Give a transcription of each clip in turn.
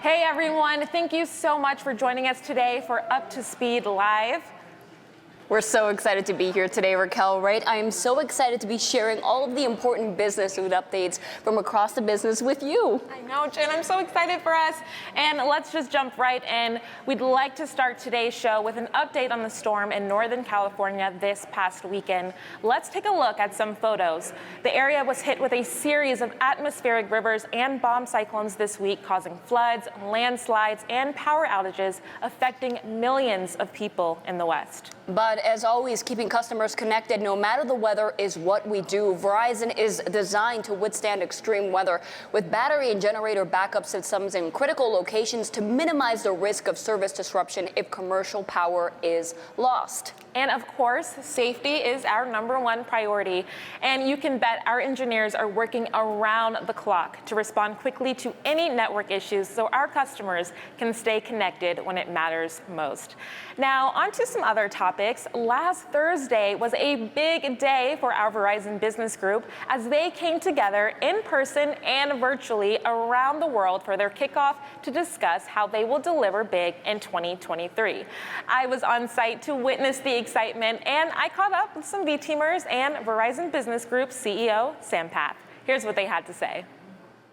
Hey everyone, thank you so much for joining us today for Up to Speed Live. We're so excited to be here today, Raquel, right? I am so excited to be sharing all of the important business news updates from across the business with you. I know, Jen, I'm so excited for us. And let's just jump right in. We'd like to start today's show with an update on the storm in Northern California this past weekend. Let's take a look at some photos. The area was hit with a series of atmospheric rivers and bomb cyclones this week, causing floods, landslides, and power outages, affecting millions of people in the West. But as always, keeping customers connected no matter the weather is what we do. Verizon is designed to withstand extreme weather with battery and generator backup systems in critical locations to minimize the risk of service disruption if commercial power is lost. And of course, safety is our #1 priority. And you can bet our engineers are working around the clock to respond quickly to any network issues so our customers can stay connected when it matters most. Now, on to some other topics. Last Thursday was a big day for our Verizon Business Group as they came together in person and virtually around the world for their kickoff to discuss how they will deliver big in 2023. I was on site to witness the excitement, and I caught up with some V Teamers and Verizon Business Group CEO Sam Path. Here's what they had to say.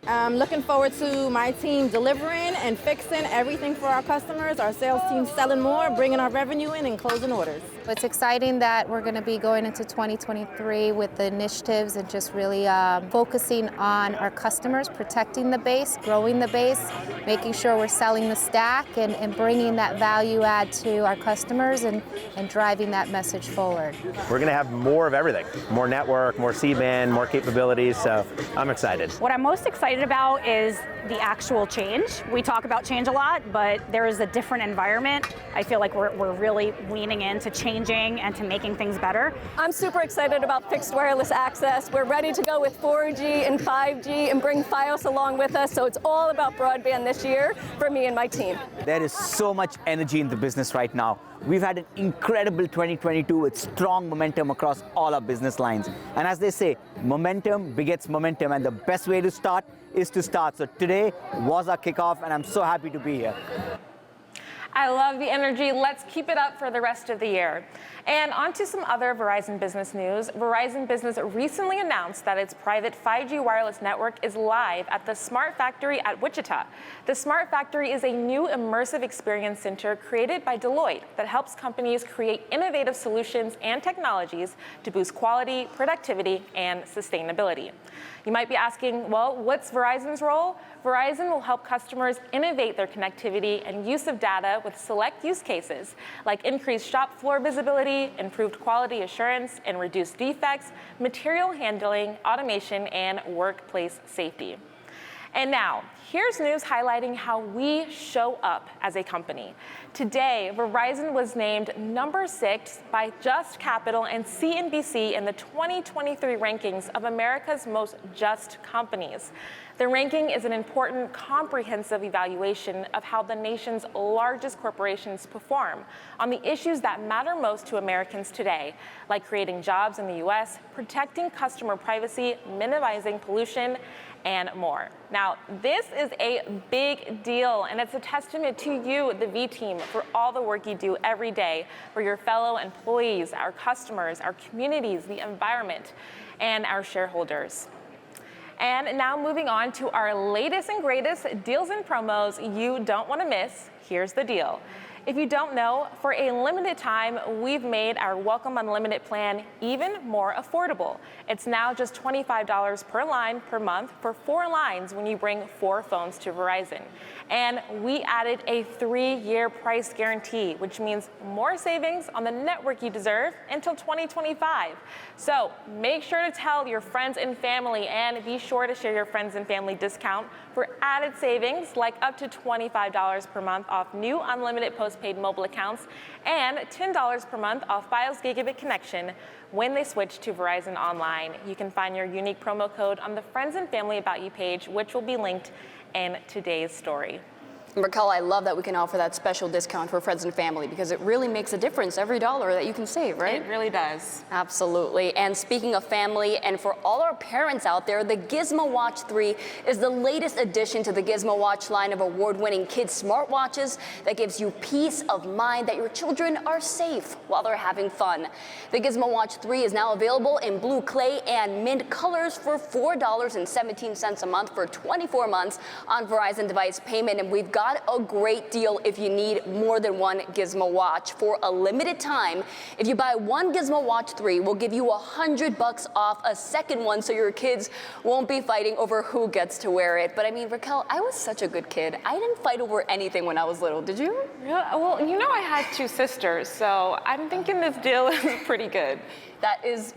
I'm looking forward to my team delivering and fixing everything for our customers, our sales team selling more, bringing our revenue in and closing orders. It's exciting that we're going to be going into 2023 with the initiatives and just really focusing on our customers, protecting the base, growing the base, making sure we're selling the stack and bringing that value add to our customers and driving that message forward. We're going to have more of everything, more network, more C-band, more capabilities, so I'm excited. What I'm most excited about is the actual change. We talk about change a lot, but there is a different environment. I feel like we're really leaning into changing and to making things better. I'm super excited about fixed wireless access. We're ready to go with 4G and 5G and bring Fios along with us, so it's all about broadband this year for me and my team. There is so much energy in the business right now. We've had an incredible 2022 with strong momentum across all our business lines. And as they say, momentum begets momentum, and the best way to start is to start. So today was our kickoff, and I'm so happy to be here. I love the energy. Let's keep it up for the rest of the year. And on to some other Verizon Business news. Verizon Business recently announced that its private 5G wireless network is live at the Smart Factory at Wichita. The Smart Factory is a new immersive experience center created by Deloitte that helps companies create innovative solutions and technologies to boost quality, productivity, and sustainability. You might be asking, well, what's Verizon's role? Verizon will help customers innovate their connectivity and use of data with select use cases, like increased shop floor visibility, improved quality assurance, and reduced defects, material handling, automation, and workplace safety. And now, here's news highlighting how we show up as a company. Today, Verizon was named #6 by Just Capital and CNBC in the 2023 rankings of America's most just companies. The ranking is an important, comprehensive evaluation of how the nation's largest corporations perform on the issues that matter most to Americans today, like creating jobs in the U.S., protecting customer privacy, minimizing pollution, and more. Now, this is a big deal, and it's a testament to you, the V team, for all the work you do every day for your fellow employees, our customers, our communities, the environment, and our shareholders. And now moving on to our latest and greatest deals and promos you don't want to miss. Here's the deal. If you don't know, for a limited time, we've made our Welcome Unlimited plan even more affordable. It's now just $25 per line per month for 4 lines when you bring 4 phones to Verizon. And we added a 3-year price guarantee, which means more savings on the network you deserve until 2025. So make sure to tell your friends and family, and be sure to share your friends and family discount for added savings like up to $25 per month off new unlimited postpaid mobile accounts and $10 per month off Fios Gigabit connection when they switch to Verizon Online. You can find your unique promo code on the Friends and Family About You page, which will be linked in today's story. Raquel, I love that we can offer that special discount for friends and family because it really makes a difference every dollar that you can save, right? It really does. Absolutely. And speaking of family, and for all our parents out there, the Gizmo Watch 3 is the latest addition to the Gizmo Watch line of award-winning kids smartwatches that gives you peace of mind that your children are safe while they're having fun. The Gizmo Watch 3 is now available in blue clay and mint colors for $4.17 a month for 24 months on Verizon device payment, and we've got a great deal if you need more than one Gizmo Watch. For a limited time, if you buy one Gizmo Watch 3, we'll give you $100 off a second one so your kids won't be fighting over who gets to wear it. But I mean, Raquel, I was such a good kid. I didn't fight over anything when I was little. Did you? Yeah, well, you know I had 2 sisters, so I'm thinking this deal is pretty good. That is,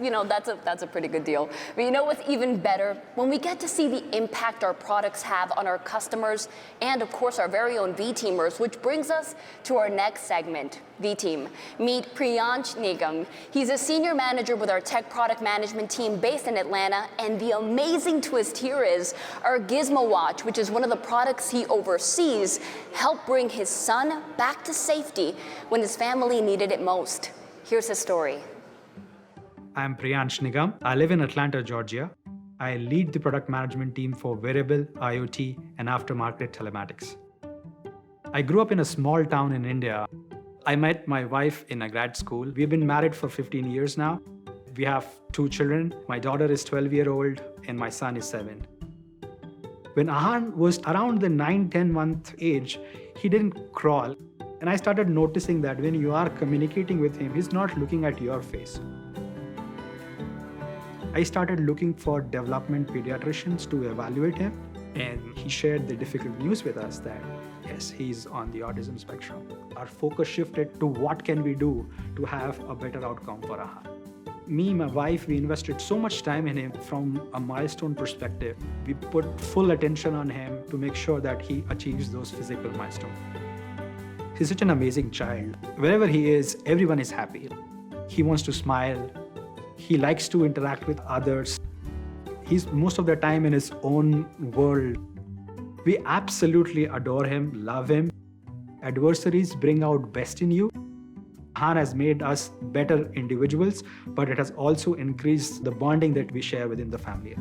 that's a pretty good deal. But you know what's even better? When we get to see the impact our products have on our customers and, of course, our very own V-Teamers, which brings us to our next segment, V-Team. Meet Priyansh Nigam. He's a senior manager with our tech product management team based in Atlanta, and the amazing twist here is our Gizmo Watch, which is one of the products he oversees, helped bring his son back to safety when his family needed it most. Here's his story. I'm Priyansh Nigam. I live in Atlanta, Georgia. I lead the product management team for wearable, IoT, and aftermarket telematics. I grew up in a small town in India. I met my wife in a grad school. We've been married for 15 years now. We have 2 children. My daughter is 12-year-old and my son is 7. When Ahan was around the 9-10 month age, he didn't crawl. And I started noticing that when you are communicating with him, he's not looking at your face. I started looking for development pediatricians to evaluate him, and he shared the difficult news with us that, yes, he's on the autism spectrum. Our focus shifted to what can we do to have a better outcome for Ahan. Me, my wife, we invested so much time in him from a milestone perspective. We put full attention on him to make sure that he achieves those physical milestones. He's such an amazing child. Wherever he is, everyone is happy. He wants to smile. He likes to interact with others. He's most of the time in his own world. We absolutely adore him, love him. Adversaries bring out best in you. Ahan has made us better individuals, but it has also increased the bonding that we share within the family.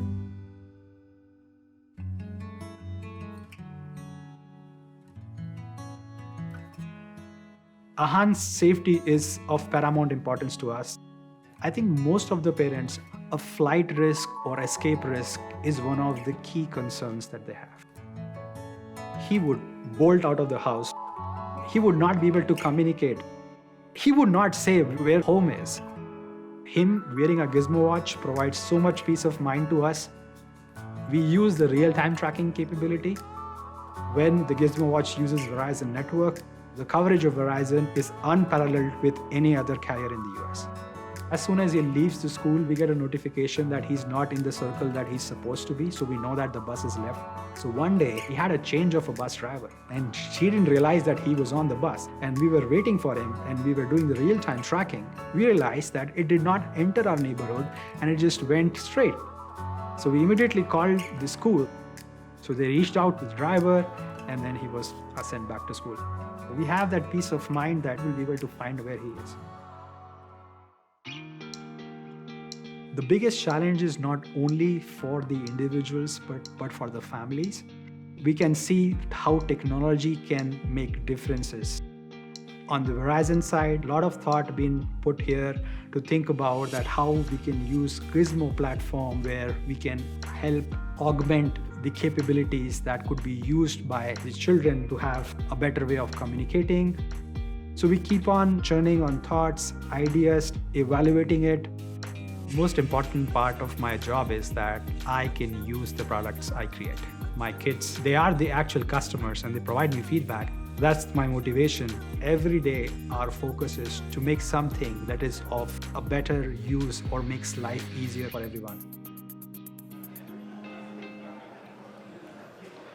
Ahan's safety is of paramount importance to us. I think most of the parents, a flight risk or escape risk is one of the key concerns that they have. He would bolt out of the house. He would not be able to communicate. He would not say where home is. Him wearing a Gizmo Watch provides so much peace of mind to us. We use the real-time tracking capability. When the Gizmo Watch uses Verizon network, the coverage of Verizon is unparalleled with any other carrier in the US. As soon as he leaves the school, we get a notification that he's not in the circle that he's supposed to be, so we know that the bus is left. So one day, he had a change of a bus driver, and she didn't realize that he was on the bus, and we were waiting for him, and we were doing the real-time tracking. We realized that it did not enter our neighborhood, and it just went straight. So we immediately called the school. So they reached out to the driver, and then he was sent back to school. We have that peace of mind that we'll be able to find where he is. The biggest challenge is not only for the individuals, but for the families. We can see how technology can make differences. On the Verizon side, a lot of thought being put here to think about that how we can use Gizmo platform where we can help augment the capabilities that could be used by the children to have a better way of communicating. So we keep on churning on thoughts, ideas, evaluating it. Most important part of my job is that I can use the products I create. My kids, they are the actual customers and they provide me feedback. That's my motivation. Every day, our focus is to make something that is of a better use or makes life easier for everyone.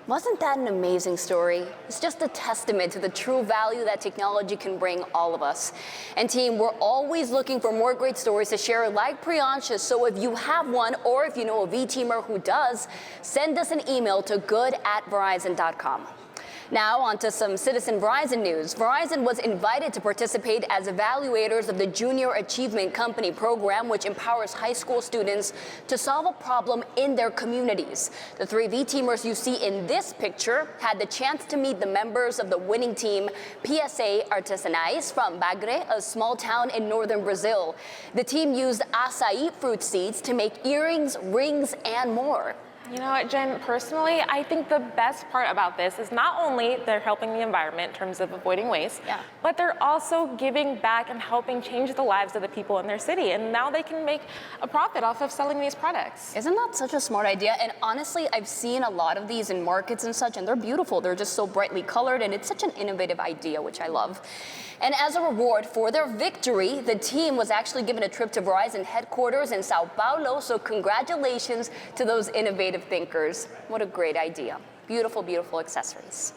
Wasn't that an amazing story? It's just a testament to the true value that technology can bring all of us. And team, we're always looking for more great stories to share like Priyansh's, so if you have one or if you know a V-Teamer who does, send us an email to good@verizon.com. Now on to some Citizen Verizon news. Verizon was invited to participate as evaluators of the Junior Achievement Company program, which empowers high school students to solve a problem in their communities. The 3 V-teamers you see in this picture had the chance to meet the members of the winning team, PSA Artesanais from Bagre, a small town in northern Brazil. The team used acai fruit seeds to make earrings, rings, and more. You know what, Jen, personally, I think the best part about this is not only they're helping the environment in terms of avoiding waste, but they're also giving back and helping change the lives of the people in their city. And now they can make a profit off of selling these products. Isn't that such a smart idea? And honestly, I've seen a lot of these in markets and such, and they're beautiful. They're just so brightly colored, and it's such an innovative idea, which I love. And as a reward for their victory, the team was actually given a trip to Verizon headquarters in Sao Paulo, so congratulations to those innovative thinkers. What a great idea. Beautiful, beautiful accessories.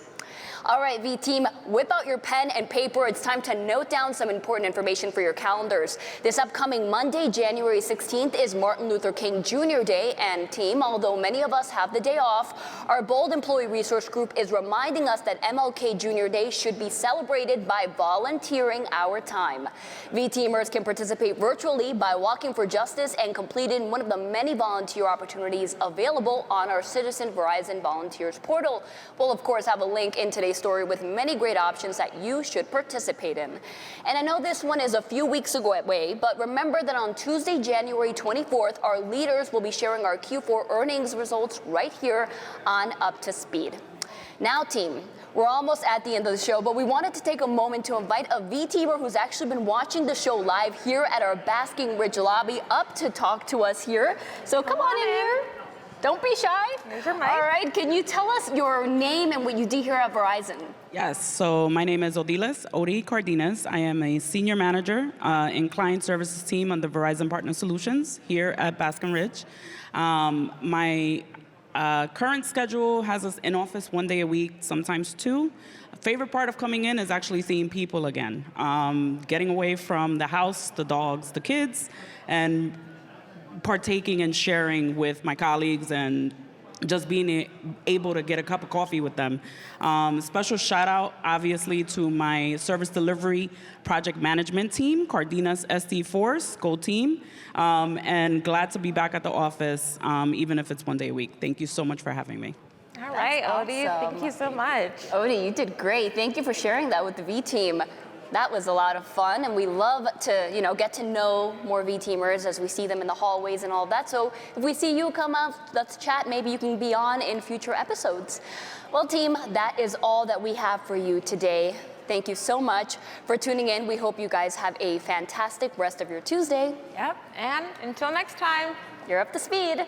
All right, V team, whip out your pen and paper. It's time to note down some important information for your calendars. This upcoming Monday, January 16th, is Martin Luther King Jr. Day. And team, although many of us have the day off, our Bold Employee Resource Group is reminding us that MLK Jr. Day should be celebrated by volunteering our time. V-teamers can participate virtually by walking for justice and completing one of the many volunteer opportunities available on our Citizen Verizon Volunteers portal. We'll, of course, have a link in today's story with many great options that you should participate in. And I know this one is a few weeks away, but remember that on Tuesday, January 24th, our leaders will be sharing our Q4 earnings results right here on Up to Speed. Now, team, we're almost at the end of the show, but we wanted to take a moment to invite a V-teamer who's actually been watching the show live here at our Basking Ridge lobby up to talk to us here. So come on in here. Don't be shy. Here's your mic. All right, can you tell us your name and what you do here at Verizon? Yes, so my name is Odi Cardenas. I am a senior manager in client services team on the Verizon Partner Solutions here at Baskin Ridge. My current schedule has us in office 1 day a week, sometimes 2. A favorite part of coming in is actually seeing people again, getting away from the house, the dogs, the kids, and partaking and sharing with my colleagues and just being able to get a cup of coffee with them. Special shout out, obviously, to my service delivery project management team, Cardenas SD Force, Gold Team, and glad to be back at the office, even if it's 1 day a week. Thank you so much for having me. All right, Odi, thank you so much. Odi, you did great. Thank you for sharing that with the V team. That was a lot of fun, and we love to, get to know more V-teamers as we see them in the hallways and all that. So if we see you come out, let's chat. Maybe you can be on in future episodes. Well, team, that is all that we have for you today. Thank you so much for tuning in. We hope you guys have a fantastic rest of your Tuesday. Yep, and until next time, you're up to speed.